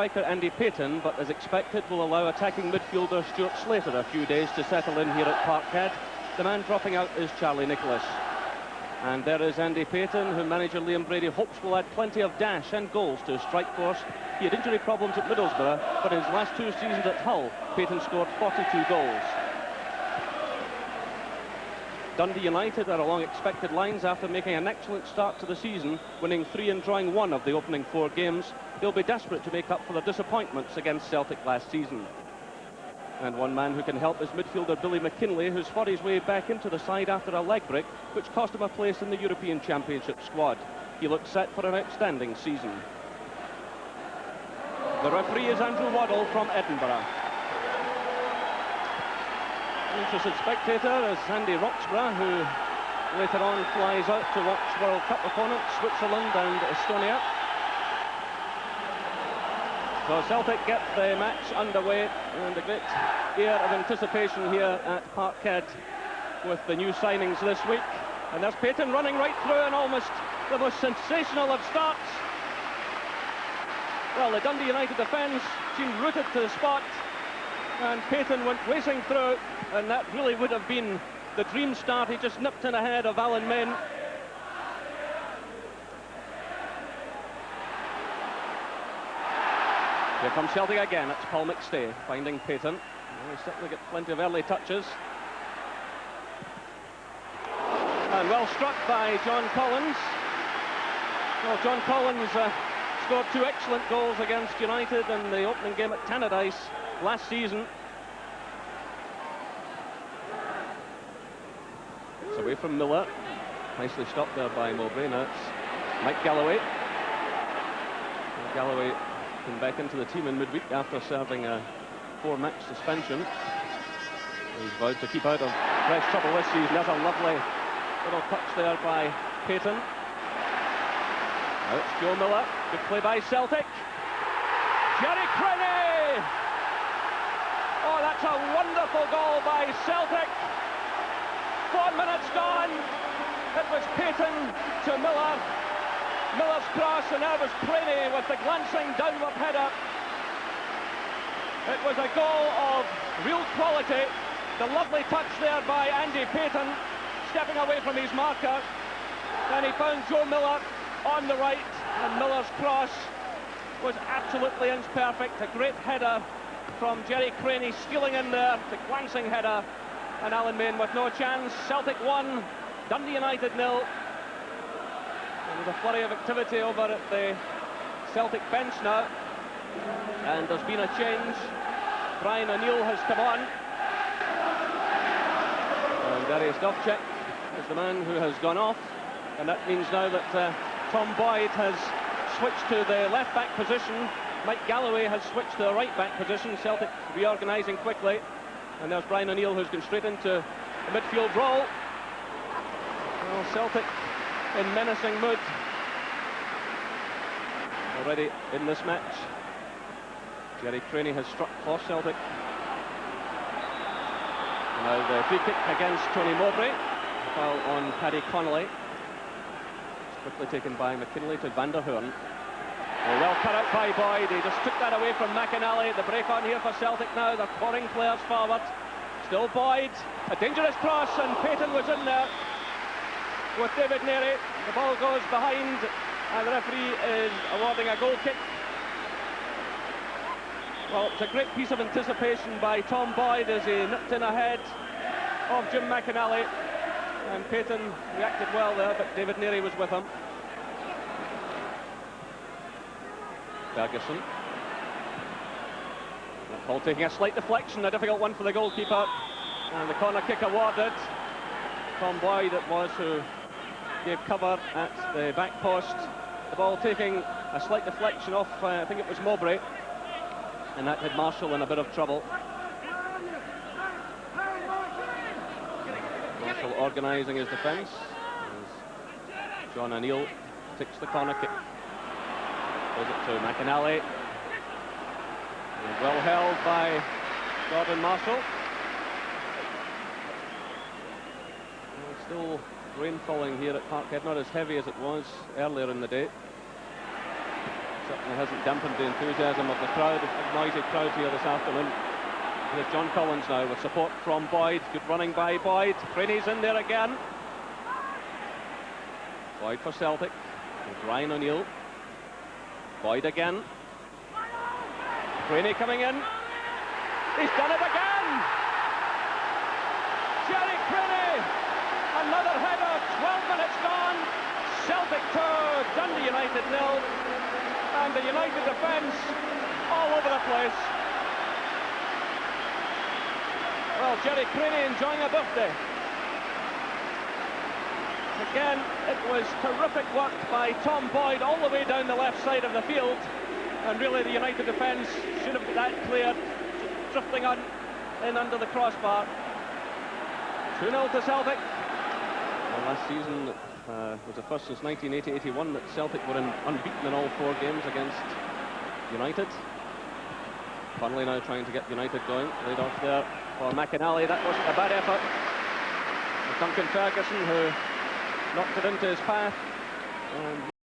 Striker Andy Payton, but as expected will allow attacking midfielder Stuart Slater a few days to settle in here at Parkhead. The man dropping out is Charlie Nicholas. And there is Andy Payton, who manager Liam Brady hopes will add plenty of dash and goals to his strike force. He had injury problems at Middlesbrough, but in his last 2 seasons at Hull, Payton scored 42 goals. Dundee United are along expected lines after making an excellent start to the season, winning 3 and drawing 1 of the opening 4 games. They'll be desperate to make up for their disappointments against Celtic last season. And one man who can help is midfielder Billy McKinlay, who's fought his way back into the side after a leg break, which cost him a place in the European Championship squad. He looks set for an outstanding season. The referee is Andrew Waddle from Edinburgh. Interested spectator is Andy Roxburgh, who later on flies out to watch World Cup opponents Switzerland and Estonia. So Celtic get the match underway, and a great air of anticipation here at Parkhead with the new signings this week. And there's Payton running right through, and almost the most sensational of starts. Well, the Dundee United defence seemed rooted to the spot, and Payton went racing through, and that really would have been the dream start. He just nipped in ahead of Alan Main. Here comes Celtic again. It's Paul McStay finding Payton. Well, he certainly get plenty of early touches. And well struck by John Collins. Well, John Collins scored 2 excellent goals against United in the opening game at Tannadice last season. It's away from Miller. Nicely stopped there by Mowbray. Now it's Mike Galloway. Galloway came back into the team in midweek after serving a 4-match suspension. He's vowed to keep out of fresh trouble this season. There's a lovely little touch there by Payton. Now it's Joe Miller. Good play by Celtic. Gerry Creaney! Oh, that's a wonderful goal by Celtic. 4 minutes gone. It was Payton to Miller. Miller's cross, and there was Creaney with the glancing downward header. It was a goal of real quality. The lovely touch there by Andy Payton, stepping away from his marker. Then he found Joe Miller on the right, and Miller's cross was absolutely inch-perfect. A great header from Gerry Creaney, stealing in there, the glancing header, and Alan Main with no chance. Celtic 1, Dundee United 0. There's a flurry of activity over at the Celtic bench now, and there's been a change. Brian O'Neill has come on, and Darius Dovcik is the man who has gone off, and that means now that Tom Boyd has switched to the left-back position. Mike Galloway has switched to the right-back position. Celtic reorganising quickly, and there's Brian O'Neill, who's gone straight into the midfield role. Well, Celtic in menacing mood already in this match. Gerry Creaney has struck for Celtic. Now the free kick against Tony Mowbray, foul on Paddy Connolly. It's quickly taken by McKinlay to Van der Hoorn. Oh, well cut out by Boyd. He just took that away from McInally. The break on here for Celtic now. They're pouring players forward. Still Boyd. A dangerous cross, and Payton was in there with David Neary. The ball goes behind, and the referee is awarding a goal kick. Well, it's a great piece of anticipation by Tom Boyd as he nipped in ahead of Jim McInally, and Payton reacted well there, but David Neary was with him. Ferguson. That ball taking a slight deflection, a difficult one for the goalkeeper, and the corner kick awarded. Tom Boyd it was who gave cover at the back post. The ball taking a slight deflection off, I think it was Mowbray, and that had Marshall in a bit of trouble. Marshall organising his defence as John O'Neill takes the corner kick. Goes it to McInally. And well held by Gordon Marshall. Still rain falling here at Parkhead, not as heavy as it was earlier in the day. Certainly hasn't dampened the enthusiasm of the crowd, a noisy crowd here this afternoon. Here's John Collins now with support from Boyd. Good running by Boyd. Creaney's in there again. Boyd for Celtic. There's Ryan O'Neill. Boyd again. Creaney coming in. He's done it again! Gerry Creaney! Another header, 12 minutes gone. Celtic 2, Dundee United 0. And the United defence all over the place. Well, Gerry Creaney enjoying a birthday. Again, it was terrific work by Tom Boyd all the way down the left side of the field. And really the United defence should have got that cleared, drifting on in under the crossbar. 2-0 to Celtic. Well, last season was the first since 1980-81 that Celtic were unbeaten in all 4 games against United. Connolly now trying to get United going. Laid off there for McInally. That wasn't a bad effort. Duncan Ferguson, who knocked it into his path. And